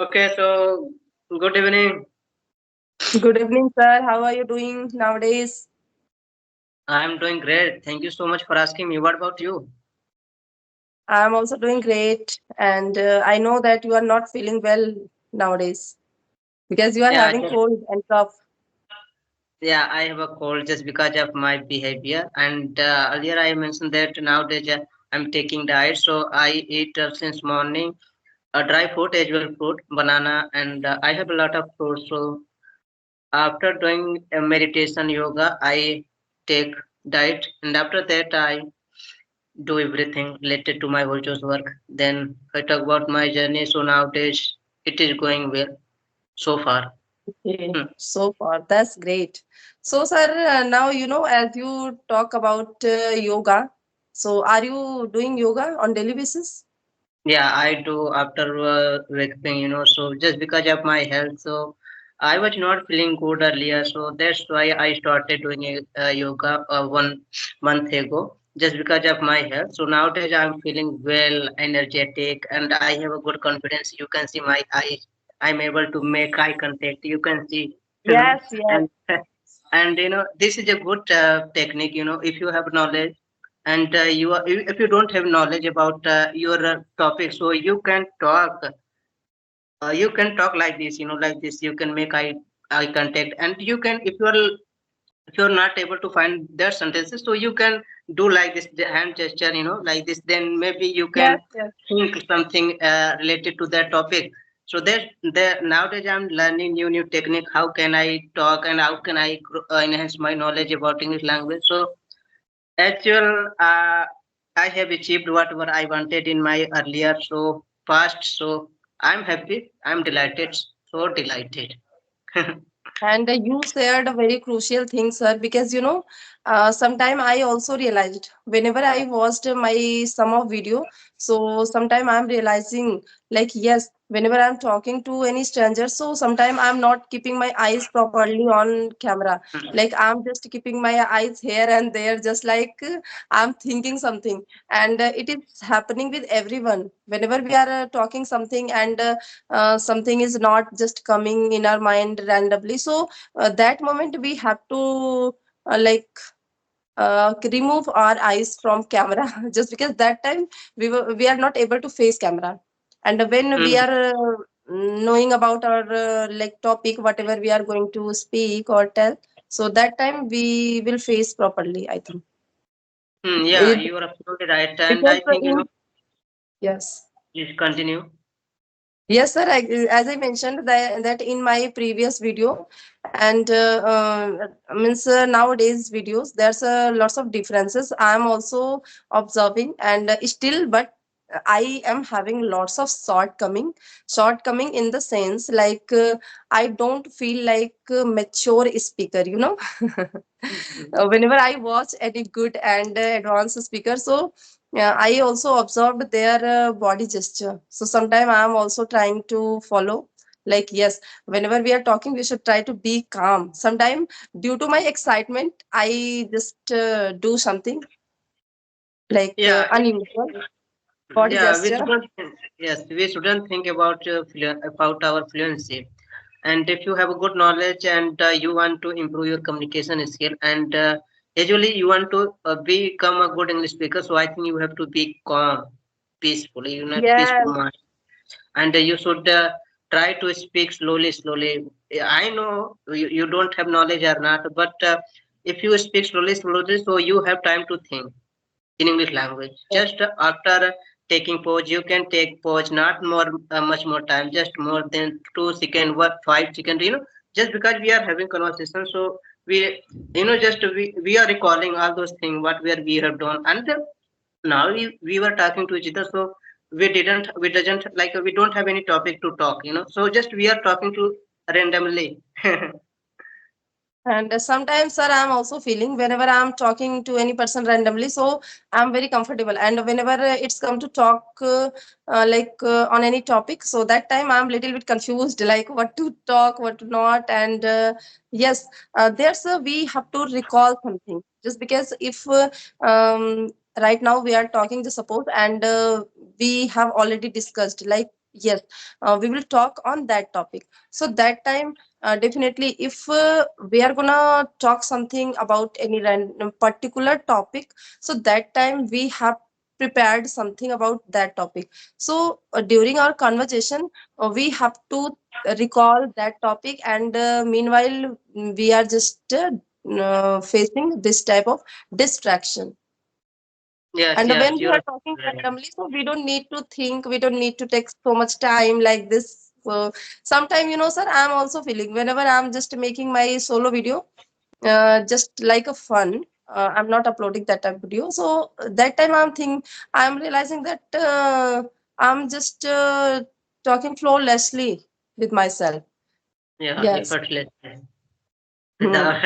Okay, so good evening. Good evening, sir. How are you doing nowadays? I'm doing great. Thank you so much for asking me. What about you? I'm also doing great. And I know that you are not feeling well nowadays because you are Yeah, having just cold and cough. yeah, I have a cold just because of my behavior. And earlier I mentioned that nowadays I'm taking diet, so I eat since morning dry fruit as well, fruit, banana, and I have a lot of fruits. So after doing meditation, yoga, I take diet, and after that I do everything related to my virtuous work. Then I talk about my journey. So nowadays it is going well so far. Okay. Hmm. So far, that's great. So, sir, now as you talk about yoga, so are you doing yoga on daily basis? Yeah, I do after waking, so just because of my health. So I was not feeling good earlier. So that's why I started doing yoga 1 month ago, just because of my health. So nowadays I'm feeling well, energetic, and I have a good confidence. You can see my eyes. I'm able to make eye contact. You can see, you know, Yes, yes. and and this is a good technique. If you have knowledge and if you don't have knowledge about your topic, so you can talk like this, like this. You can make eye contact, and you can, if you're not able to find their sentences, so you can do like this, the hand gesture, like this. Then maybe you can Yes, yes. think something related to that topic. So there nowadays I'm learning new technique. How can I talk, and how can I enhance my knowledge about English language? So actual, I have achieved whatever I wanted in my earlier so past. So I'm happy. I'm delighted. So delighted. And you shared a very crucial thing, sir, because sometime I also realized whenever I watched my sum of video, so sometime I'm realizing like yes, whenever I'm talking to any stranger, so sometime I'm not keeping my eyes properly on camera. Like I'm just keeping my eyes here and there, just like I'm thinking something, and it is happening with everyone. Whenever we are talking something and something is not just coming in our mind randomly, so that moment we have to remove our eyes from camera just because that time we are not able to face camera, and when we Hmm. are knowing about our topic whatever we are going to speak or tell, so that time we will face properly, I think. Yeah, It, you are absolutely right. And because I think, yes. please continue. Yes, sir. As I mentioned that in my previous video, and means nowadays videos, there's lots of differences. I am also observing, and still, but I am having lots of shortcoming in the sense like I don't feel like a mature speaker. Whenever I watch any good and advanced speaker, so yeah, I also observed their body gesture. So sometimes I am also trying to follow. Like yes, whenever we are talking, we should try to be calm. Sometimes due to my excitement, I just do something like Yeah, unusual body yeah. We gesture. shouldn't. Yes, we shouldn't think about our fluency. And if you have a good knowledge, and you want to improve your communication skill, and usually you want to become a good English speaker, so I think you have to be calm, peacefully, Yes, peaceful mind. And you should try to speak slowly. I know you don't have knowledge or not, but if you speak slowly, so you have time to think in English language. Just after taking pause, you can take pause, not much more time, just more than 2 seconds, what 5 seconds, just because we are having conversation. So we, just we are recalling all those things, what we have done. And now we were talking to each other, so we doesn't like, we don't have any topic to talk, so just we are talking to randomly. and sometimes, sir, I'm also feeling whenever I'm talking to any person randomly, so I'm very comfortable. And whenever it's come to talk on any topic, so that time I'm little bit confused, like what to talk, what to not. And yes, there's we have to recall something just because if right now we are talking, just suppose, and we have already discussed like Yes, we will talk on that topic. So that time, definitely, if we are gonna talk something about any random particular topic, so that time we have prepared something about that topic. So during our conversation, we have to recall that topic, and meanwhile, we are just facing this type of distraction. Yes, And yes, when we you're are talking right. randomly, so we don't need to think, we don't need to take so much time like this. So sometime, sir, I'm also feeling whenever I'm just making my solo video, just like a fun. I'm not uploading that type of video. So that time I'm realizing that I'm just talking flawlessly with myself. Yeah, Yes. effortless. Hmm. Without,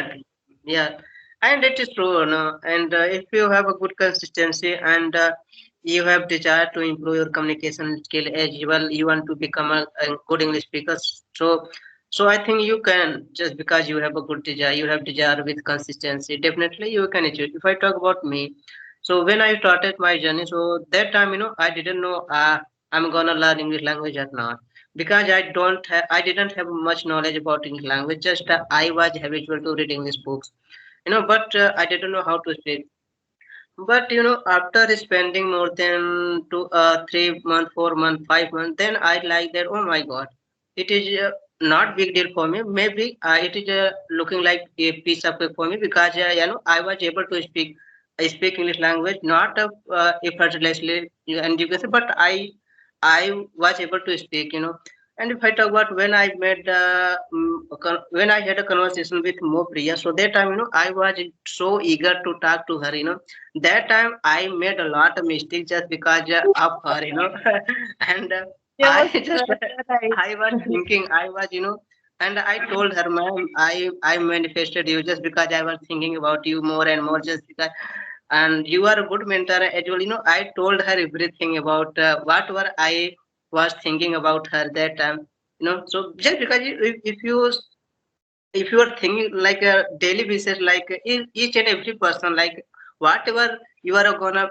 yeah, and it is true, and if you have a good consistency and you have desire to improve your communication skill as well, you want to become a good English speaker. So I think you can, just because you have a good desire, you have desire with consistency, definitely you can achieve. If I talk about me, so when I started my journey, so that time, I didn't know I'm gonna learn English language or not, because I didn't have much knowledge about English language. Just I was habitual to read English books, but I didn't know how to speak. But after spending more than 3 months, 4 months, 5 months, then I like that. Oh my God, it is not big deal for me. Maybe it is looking like a piece of cake for me, because I was able to speak. I speak English language not effortlessly, and you can say, but I was able to speak. And if I talk about when I made when I had a conversation with Mo Priya, so that time I was so eager to talk to her. That time I made a lot of mistakes just because of her. And I Yes, just right. I was thinking, and I told her, ma'am, I manifested you just because I was thinking about you more and more, just because. And you are a good mentor as well. I told her everything about whatever I was thinking about her that time. So just because if you are thinking like a daily basis, like each and every person, like whatever you are gonna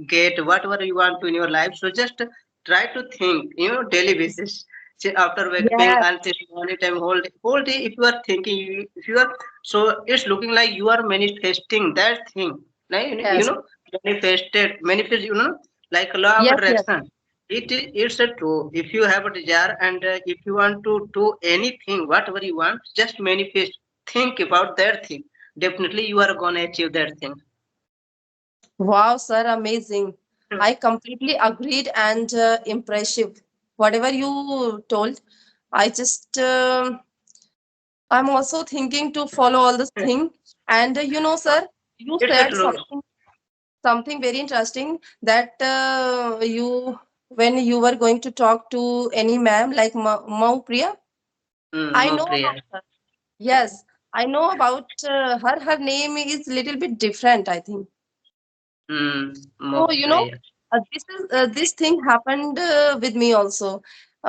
get, whatever you want to in your life, so just try to think, daily basis. So after waking Yes, until morning time, whole day, if you are thinking, if you are, so it's looking like you are manifesting that thing, like yes, manifest, like law of yes, yes. attraction. It's a true. If you have a desire and if you want to do anything, whatever you want, just manifest. Think about that thing. Definitely, you are gonna achieve that thing. Wow, sir, amazing. I completely agreed and impressive. Whatever you told, I just I'm also thinking to follow all this thing. And sir, you It's a said true. something very interesting that you when you were going to talk to any ma'am like Mau Priya, I More know prayer. about her. Yes, I know about her. Her name is little bit different, I think. More So, prayer. this thing happened with me also.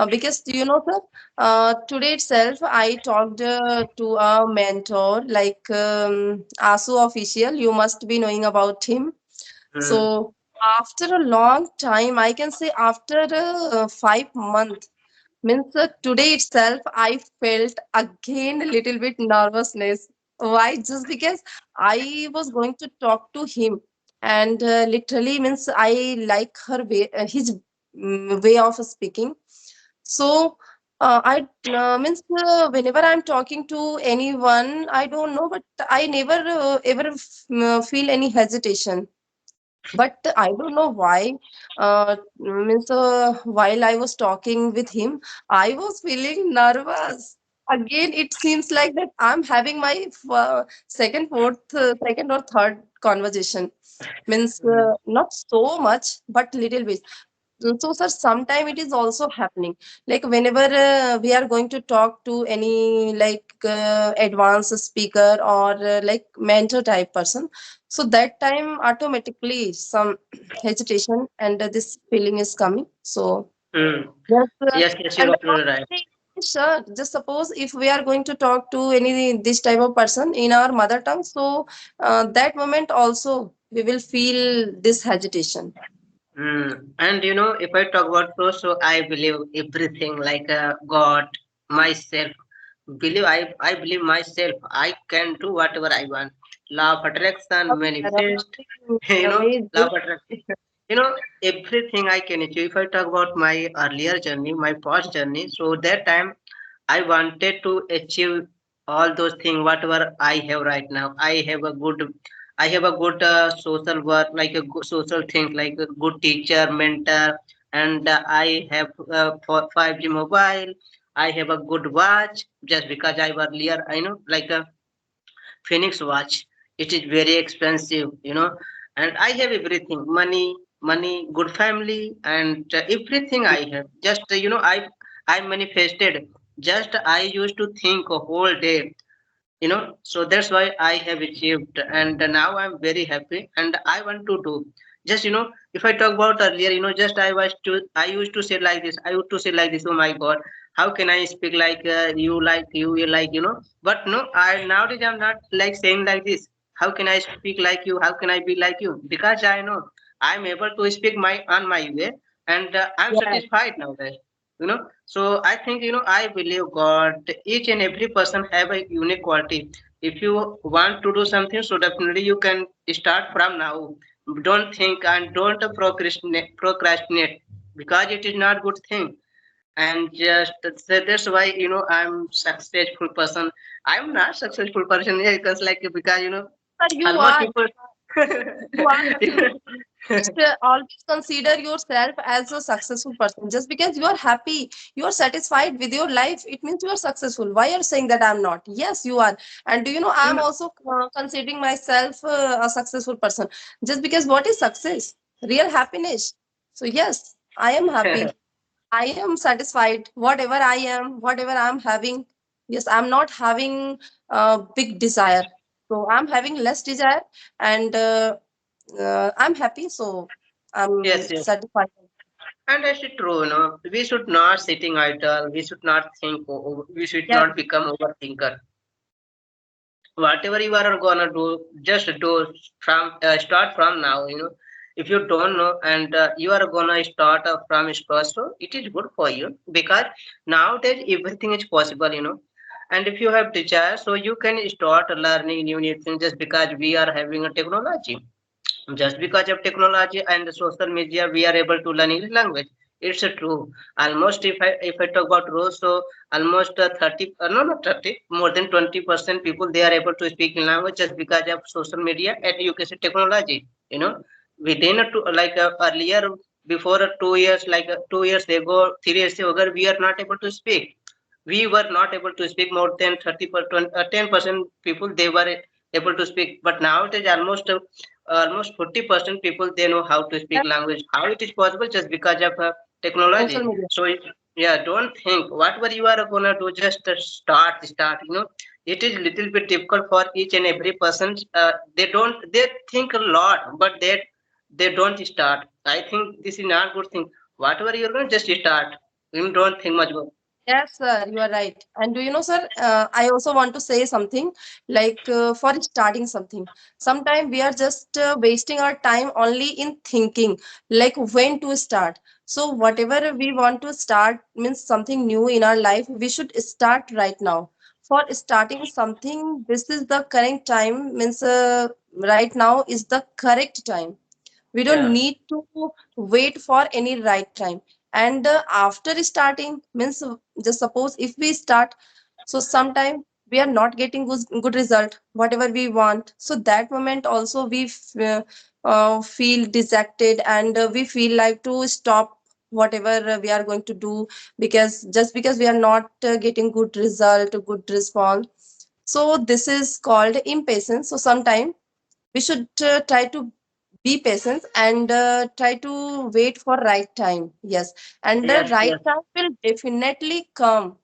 Because, sir, today itself, I talked to a mentor like Asu Official. You must be knowing about him. Mm, So, after a long time, I can say after 5 months, means today itself, I felt again a little bit nervousness. Why? Just because I was going to talk to him, and literally means I like her way, his way of speaking. So I means whenever I'm talking to anyone, I don't know, but I never ever feel any hesitation, but I don't know why. Means while I was talking with him, I was feeling nervous. Again, it seems like that I'm having my second or third conversation. Means mm, not so much, but little bit. So, sir, sometime it is also happening. Like whenever we are going to talk to any like advanced speaker or like mentor type person, so that time automatically some hesitation and this feeling is coming. So mm. yes, Yes, yes, you're and absolutely right. sure, just suppose if we are going to talk to any this type of person in our mother tongue, so that moment also we will feel this hesitation. And if I talk about pro, so I believe everything like God, myself. I believe myself. I can do whatever I want. Law of attraction, manifest. Law Amazing. of attraction. You know, everything I can achieve. If I talk about my earlier journey, my past journey, so that time I wanted to achieve all those things, whatever I have right now. I have a good social work, like a good social thing, like a good teacher, mentor, and I have 5G mobile. I have a good watch just because I was earlier, I know, like a Phoenix watch. It is very expensive, and I have everything, money, good family, and everything I have. Just, I manifested. Just I used to think a whole day, so that's why I have achieved, and now I'm very happy, and I want to do. Just, if I talk about earlier, just I used to say like this. I used to say like this. Oh my God, how can I speak like you like, but no, I nowadays I'm not like saying like this. How can I speak like you? How can I be like you? Because I know I'm able to speak my on my way, and I'm Yes, satisfied nowadays. So I think, I believe God, each and every person have a unique quality. If you want to do something, so definitely you can start from now. Don't think and don't procrastinate, because it is not good thing. And just that's why, I'm successful person. I'm not successful person, yeah, because sir, you almost are. people. You are. Just always consider yourself as a successful person. Just because you are happy, you are satisfied with your life, it means you are successful. Why are you saying that I'm not? Yes, you are. And do you know, I'm also considering myself a successful person. Just because what is success? Real happiness. So, yes, I am happy. I am satisfied. Whatever I am, whatever I'm having. Yes, I'm not having a big desire. So, I'm having less desire, and I'm happy, so Yes, I'm yes. satisfied. And that's true, we should not sitting idle. We should not think. We should Yes, not become overthinker. Whatever you are gonna do, just do from start from now. If you don't know, and you are gonna start from scratch, so it is good for you, because nowadays everything is possible. And if you have desire, so you can start learning new things, just because we are having a technology. Just because of technology and the social media, we are able to learn English language. It's true. Almost, if I talk about rules, so almost 30, no, not 30, more than 20% people, they are able to speak in language, just because of social media and education technology. Within earlier, before 2 years, 2 years ago, 3 years ago, we are not able to speak. We were not able to speak. More than 30%, 10% people, they were able to speak. But now it is almost 40% people, they know how to speak yes, language. How it is possible? Just because of social technology. media. So yeah, don't think whatever you are gonna do, just start. It is little bit difficult for each and every person. They think a lot, but they don't start. I think this is not good thing. Whatever you're going, just start. You don't think much more. Yes, sir, you are right. And do you know, sir, I also want to say something like for starting something. Sometimes we are just wasting our time only in thinking, like when to start. So, whatever we want to start means something new in our life, we should start right now. For starting something, this is the correct time, means right now is the correct time. We don't Yeah. need to wait for any right time. And after starting means just suppose if we start, so sometime we are not getting good result whatever we want, so that moment also we feel dejected, and we feel like to stop whatever we are going to do, because just because we are not getting good result, good response. So this is called impatience. So sometime we should try to be patient, and try to wait for right time. Yes, and the Yes, right yes. time will definitely come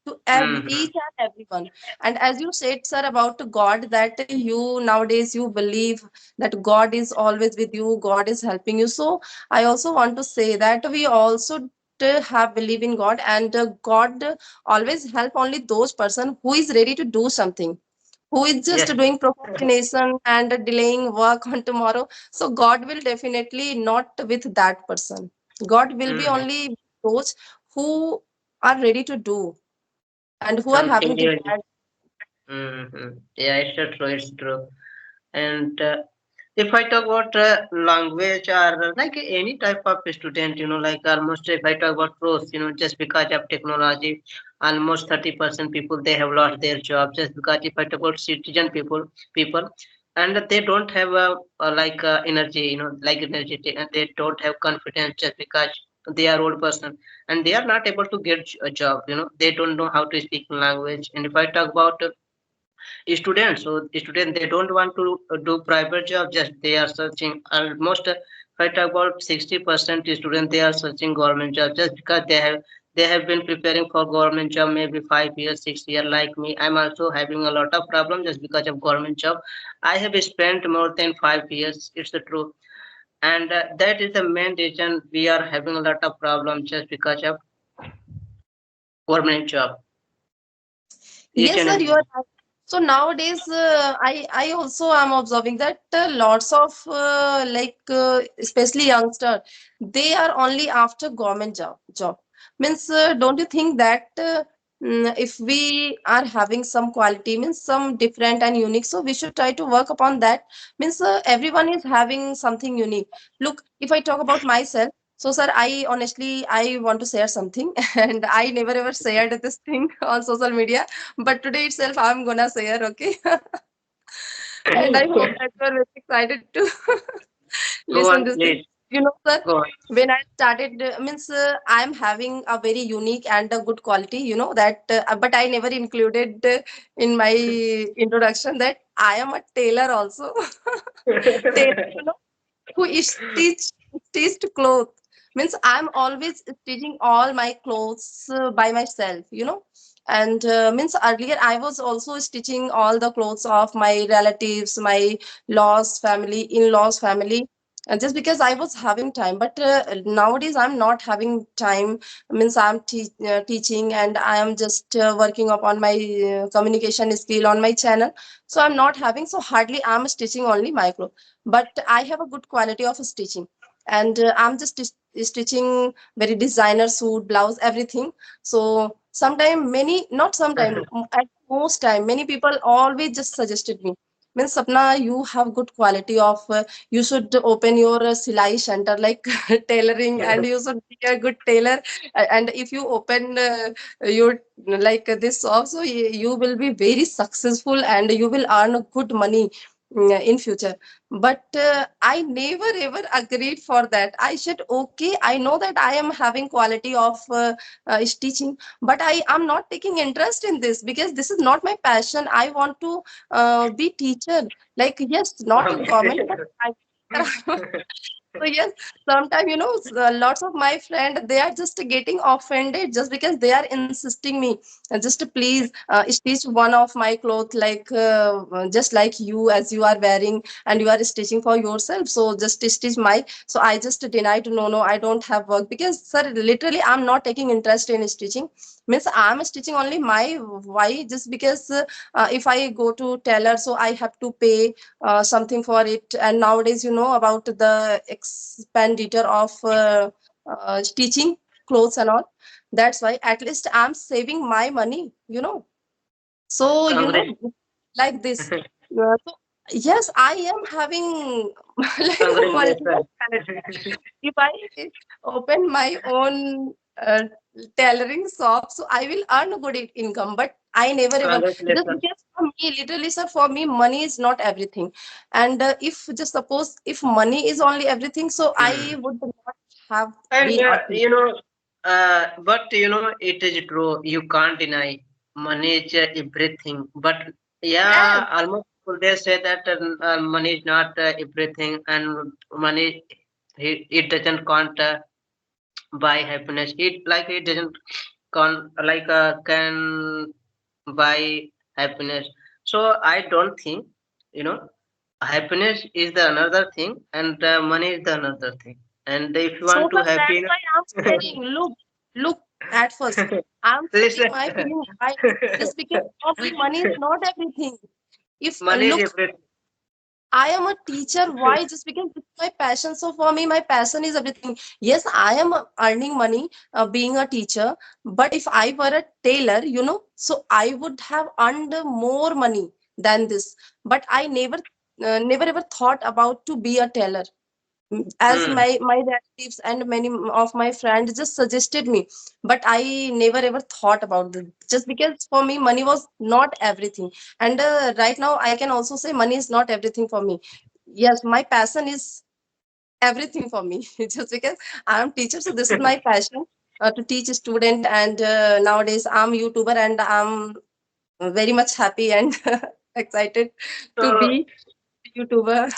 to Hmm. each and everyone. And as you said, sir, about God, that you nowadays you believe that God is always with you, God is helping you. So I also want to say that we also have believe in God, and God always help only those person who is ready to do something, who is just Yes. doing procrastination and delaying work on tomorrow. So God will definitely not with that person. God will be Mm. only those who are ready to do and who are Something having new. desire. Yeah, it's true. It's true. And if I talk about language or like any type of student, like almost if I talk about pros, just because of technology, almost 30% people they have lost their job just because if I talk about citizen people, and they don't have like energy, like energy, and they don't have confidence just because they are old person and they are not able to get a job. They don't know how to speak language. And if I talk about students, so students they don't want to do private job, just they are searching almost if I talk about 60% students they are searching government job just because they have been preparing for government job maybe 5 years 6 years. Like me, I'm also having a lot of problems just because of government job. I have spent more than 5 years, it's the truth. And that is the main reason we are having a lot of problems just because of government job, each Yes, and sir, you are every. right. So nowadays, I also am observing that lots of especially youngster, they are only after government job. Means, don't you think that if we are having some quality, means some different and unique, so we should try to work upon that. Means everyone is having something unique. Look, if I talk about myself. So, sir, I honestly I want to share something, and I never ever shared this thing on social media, but today itself I'm gonna share, okay? And I hope that you are very excited to Go listen on this thing. please. You know, sir, Go on. when I started, means I'm having a very unique and a good quality. You know that, but I never included in my introduction that I am a tailor also. Tailor, you know, who is stitched clothes. Means I'm always stitching all my clothes by myself, you know. And means earlier I was also stitching all the clothes of my relatives, my lost family, in-laws family, and just because I was having time. But nowadays I'm not having time. Means I'm teaching, and I am just working upon my communication skill on my channel. So I'm not having, so hardly I'm stitching only my clothes, but I have a good quality of stitching. And I'm just stitching very designer suit, blouse, everything. So sometime, many, not sometime, at most time, many people always just suggested me, means Sapna, you have good quality of you should open your silai center, like tailoring, and you should be a good tailor. And if you open your like this shop, so you will be very successful and you will earn good money in future. But I never ever agreed for that. I said, okay, I know that I am having quality of teaching, but I am not taking interest in this because this is not my passion. I want to be teacher, like, yes, not in government, but I so yes, sometimes, you know, lots of my friend, they are just getting offended just because they are insisting me, just to please stitch one of my clothes, like just like you, as you are wearing and you are stitching for yourself, so just stitch my. So I just denied, no, no, I don't have work, because sir, literally I'm not taking interest in stitching. Means I'm stitching only my. Why? Just because if I go to tailor, so I have to pay something for it. And nowadays, you know about the expenditure of teaching clothes and all. That's why at least I'm saving my money, you know. So, you know, Congrats. like this. So, yes, I am having like multiple Congratulations. talent. If I open my own tailoring shop, so I will earn a good income. But I never ever, just Congratulations. because for me, literally, sir, for me, money is not everything. And if just suppose if money is only everything, so I Hmm. would not have And been a teacher. but it is true. You can't deny money is everything. But Yes, yeah, almost they say that money is not everything, and money it doesn't count buy happiness. It doesn't can buy happiness. So I don't think you know happiness is the another thing, and money is the another thing. And if you so want to sir, that's happiness, why I'm saying, look, at first, I'm this stating my feeling. I just because for me, money is not everything. If Money is look, everything. I am a teacher. Why? Just because it's my passion. So for me, my passion is everything. Yes, I am earning money being a teacher. But if I were a tailor, so I would have earned more money than this. But I never ever thought about to be a tailor. As Hmm. my relatives and many of my friends just suggested me, but I never ever thought about this, just because for me money was not everything. And right now I can also say money is not everything for me. Yes, my passion is everything for me. Just because I am teacher, so this is my passion, to teach a student. And nowadays I'm YouTuber, and I'm very much happy and excited to So be YouTuber.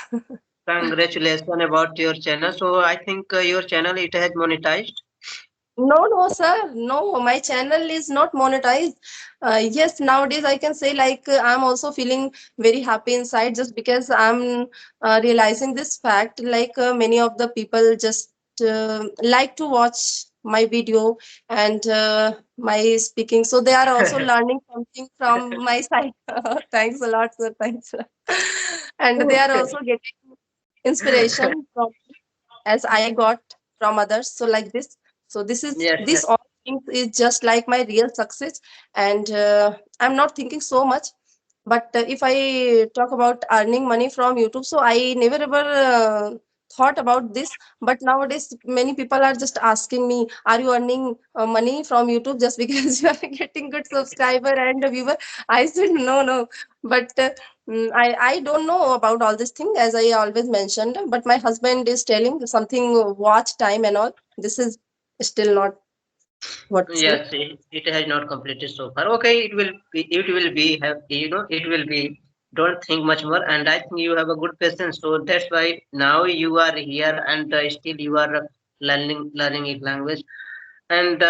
congratulations about your channel. So I think your channel it has monetized. No, no, sir. No, my channel is not monetized. Yes, nowadays I can say like I'm also feeling very happy inside, just because I'm realizing this fact. Like many of the people just like to watch my video and my speaking, so they are also learning something from my side. Thanks a lot, sir. Thanks. And they are also getting inspiration from, as I got from others. So like this. So Yes, yes. this all things is just like my real success, and I'm not thinking so much. But if I talk about earning money from YouTube, so I never ever thought about this. But nowadays, many people are just asking me, "Are you earning money from YouTube just because you are getting good subscriber and viewer?" I said, "No, no." But I don't know about all this thing, as I always mentioned. But my husband is telling something, watch time and all. This is still not what to say. Yes, it has not completed so far. Okay, it will be, have, it will be. Don't think much more, and I think you have a good patience. So that's why now you are here, and still you are learning a language. And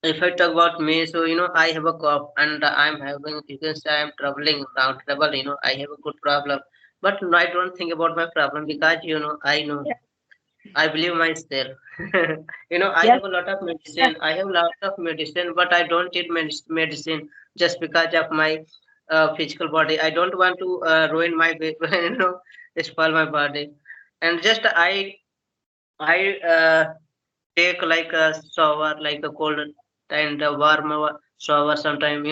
if I talk about me, so I have a cough, and I'm having, you can say I'm traveling now, travel. I have a good problem, but no, I don't think about my problem because I know. Yeah. I believe myself. I Yes. have a lot of medicine. I have a lot of medicine, but I don't eat medicine just because of my physical body. I don't want to ruin my, spoil my body. And just I take like a shower, like a cold and a warm shower sometime,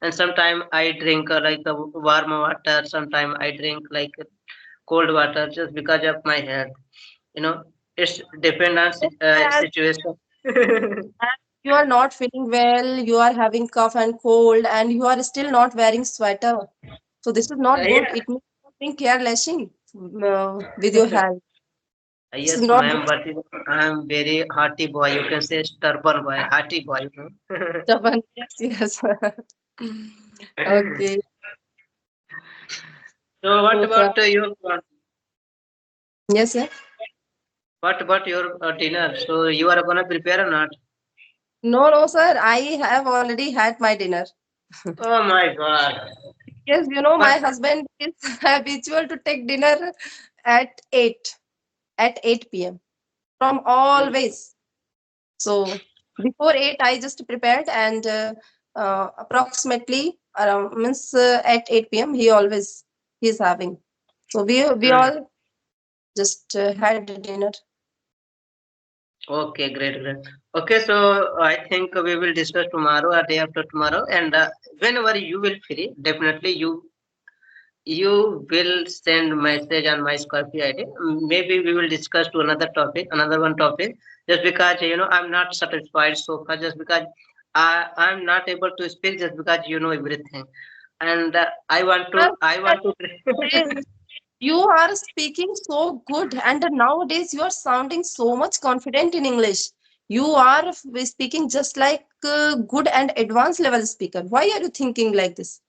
and sometime I drink like a warm water. Sometime I drink like cold water just because of my health. you know it's depend on As, situation. as you are not feeling well, you are having cough and cold, and you are still not wearing sweater. So this is not good. Yeah. It means you are being careless with your health. This is Yes, not ma'am, good. but I'm very hearty boy, you can say stubborn boy, hearty boy. Stubborn. Yes, yes. Okay. So what So, sir. about your Yes, sir. dinner? So you are gonna prepare or not? No, no, sir. I have already had my dinner. Oh my god. Yes, But my husband is habitual to take dinner at 8, at 8 p.m. from always. So before 8, I just prepared, and approximately around means at 8 p.m. He's having. So we mm, all just had dinner. okay, great, great. Okay, so I think we will discuss tomorrow or day after tomorrow, and whenever you will free, definitely you will send message on my Scorpio ID. Maybe we will discuss to another one topic. Just because I'm not satisfied so far. Just because I'm not able to speak. Just because you know everything, and Sir, I want to. you are speaking so good, and nowadays you are sounding so much confident in English. You are speaking just like good and advanced level speaker. Why are you thinking like this?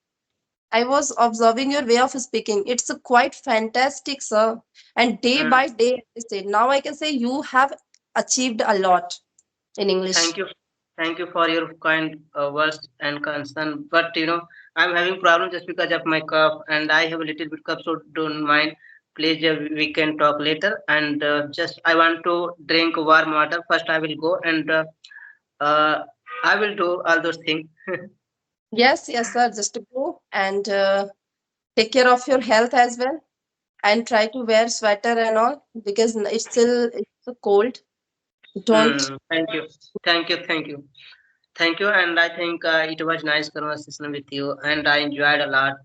I was observing your way of speaking. It's a quite fantastic, sir. And day Mm, by day, I say, now I can say you have achieved a lot in English. thank you, thank you for your kind words and concern. But I'm having problem just because of my cough, and I have a little bit cough, so don't mind. Please, we can talk later. And just I want to drink warm water. First, I will go and uh, I will do all those things. Yes, yes, sir. Just to go and Take care of your health as well, and try to wear sweater and all, because it's cold. Don't. Thank you. Thank you. Thank you. Thank you. And I think it was nice conversation with you, and I enjoyed a lot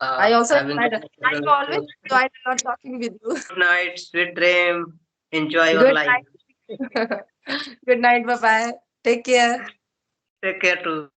I also having enjoyed. I conversation with always you. enjoyed a lot talking with you. Good night, sweet dream. Enjoy your Good life. night. Good night. Bye bye. Take care. Take care too.